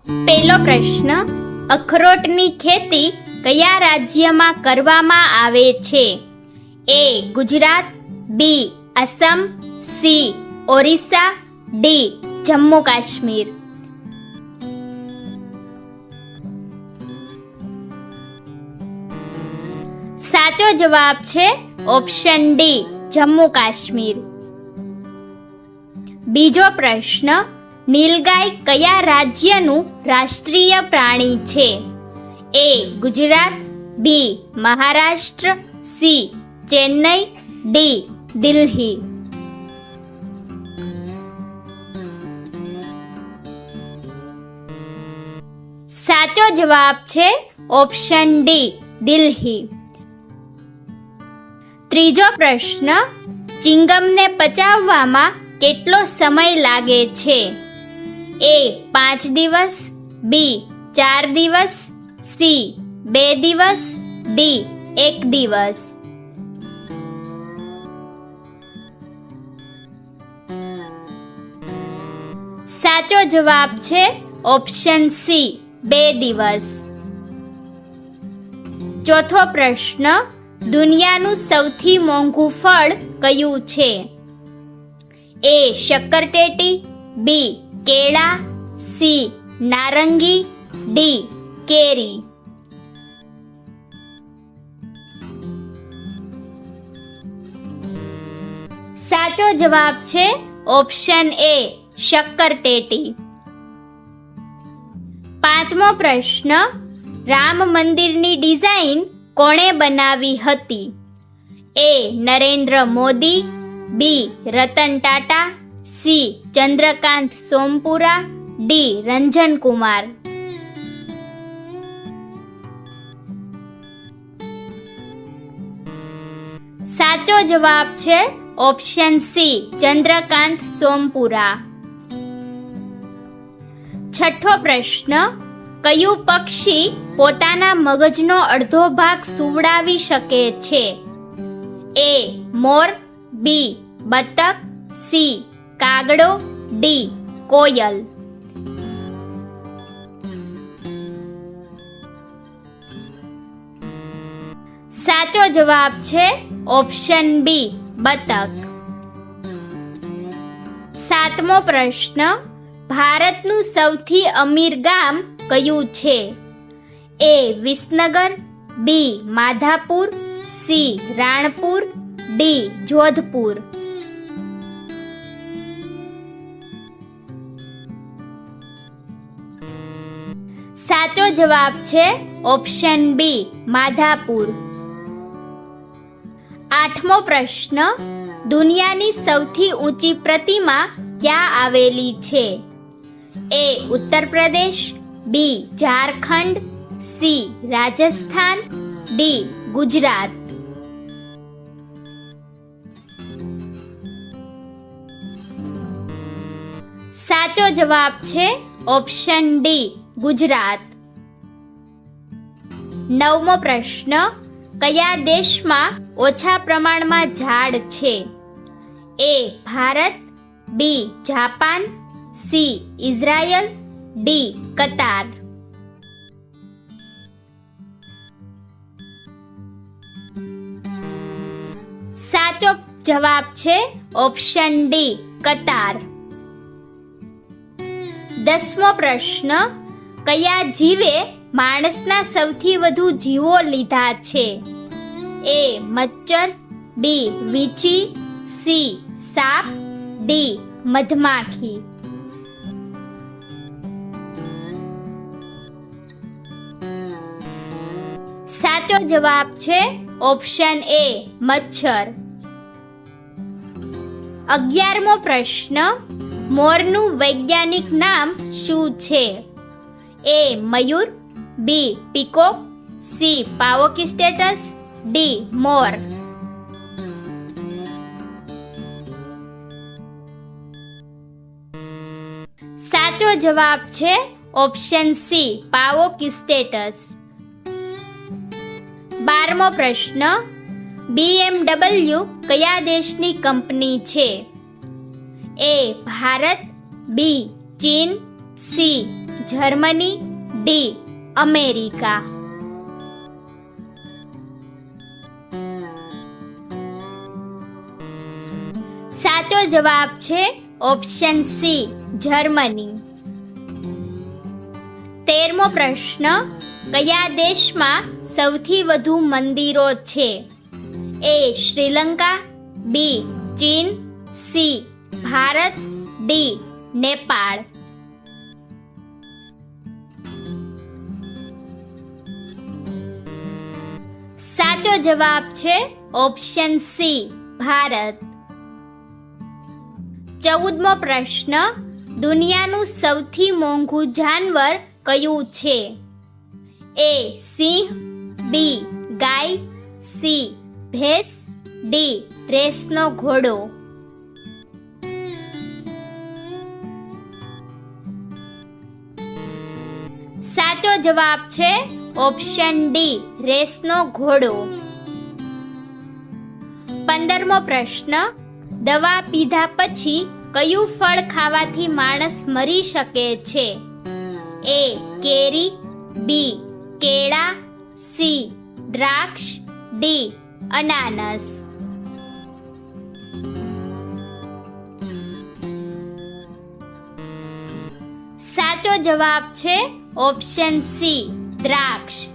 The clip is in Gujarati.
પહેલો પ્રશ્ન, અખરોટની ખેતી કયા રાજ્યમાં કરવામાં આવે છે? એ ગુજરાત, બી આસામ, સી ઓરિસ્સા, ડી જમ્મુ કાશ્મીર. સાચો જવાબ છે ઓપ્શન ડી જમ્મુ કાશ્મીર. બીજો પ્રશ્ન, નીલગાય કયા રાજ્યનું રાષ્ટ્રીય પ્રાણી છે? એ ગુજરાત, બી મહારાષ્ટ્ર, સી ચેન્નઈ, ડી દિલ્હી. સાચો જવાબ છે ઓપ્શન ડી દિલ્હી. ત્રીજો પ્રશ્ન, ચિંગમને પચાવવામાં કેટલો સમય લાગે છે? એ 5 દિવસ, બી 4 દિવસ, સી 2 દિવસ, ડી 1 દિવસ. સાચો જવાબ છે ઓપ્શન સી 2 દિવસ. ચોથો પ્રશ્ન, દુનિયાનું સૌથી મોંઘું ફળ કયું છે? એ શક્કરટેટી, બી કેળા, સી નારંગી, ડી કેરી. સાચો જવાબ છે ઓપ્શન એ શક્કરટેટી. પાંચમો પ્રશ્ન, રામ મંદિરની ડિઝાઇન કોણે બનાવી હતી? એ નરેન્દ્ર મોદી, બી રતન ટાટા, સી ચંદ્રકાંત સોમપુરા, ડી રંજન કુમાર. સાચો જવાબ છે ઓપ્શન સી ચંદ્રકાંત સોમપુરા. છઠ્ઠો પ્રશ્ન, કયું પક્ષી પોતાના મગજનો અડધો ભાગ સુવડાવી શકે છે? એ મોર, બી બતક, સી કાગડો, ડી કોયલ. સાચો જવાબ છે ઓપ્શન બી બતક. સાતમો પ્રશ્ન, ભારતનું સૌથી અમીર ગામ કયું છે? એ વિસનગર, બી માધાપુર, સી રાણપુર, ડી જોધપુર. સાચો જવાબ છે ઓપ્શન બી માધાપુર. આઠમો પ્રશ્ન, દુનિયાની સૌથી ઊંચી પ્રતિમા ક્યાં આવેલી છે? એ ઉત્તર પ્રદેશ, બી ઝારખંડ, સી રાજસ્થાન, ડી ગુજરાત. સાચો જવાબ છે ઓપ્શન ડી ગુજરાત. નવમો પ્રશ્ન, કયા દેશમાં ઓછા પ્રમાણમાં ઝાડ છે? A Bharat, B Japan, C Israel, D Qatar. સાચો જવાબ છે ઓપ્શન ડી કતાર. 10મો પ્રશ્ન, કયા જીવે માણસના સૌથી વધુ જીવો લીધા છે? એ મચ્છર, બી વીંછી, સી સાપ, ડી મધમાખી. સાચો જવાબ છે ઓપ્શન એ મચ્છર. 11મો પ્રશ્ન, મોરનું વૈજ્ઞાનિક નામ શું છે? એ મયુર, બી પીકોક, સી પાવોકિસ્ટેટસ, ડી મોર. સાચો જવાબ છે ઓપ્શન સી પાવોકિસ્ટેટસ. 12મો પ્રશ્ન, BMW કયા દેશની કંપની છે? એ ભારત, બી ચીન, સી જર્મની, ડી અમેરિકા. સાચો જવાબ છે ઓપ્શન સી જર્મની. 13મો પ્રશ્ન, કયા દેશમાં સૌથી વધુ મંદિરો છે? એ શ્રીલંકા, બી ચીન, સી ભારત, ડી નેપાળ. સાચો જવાબ છે ઓપ્શન સી ભારત. 14મો પ્રશ્ન, દુનિયાનું સૌથી મોંઘું જાનવર કયું છે? એ સિંહ, બી ગાય, સી ભેંસ, ડી રેસનો ઘોડો. સાચો જવાબ છે ઓપ્શન ડી રેસનો ઘોડો. 15મો પ્રશ્ન, દવા પીધા પછી કયું ફળ ખાવાથી માણસ મરી શકે છે? એ કેરી, બી કેળા, સી દ્રાક્ષ, ડી અનાનસ. સાચો જવાબ છે ઓપ્શન સી દ્રાક્ષ.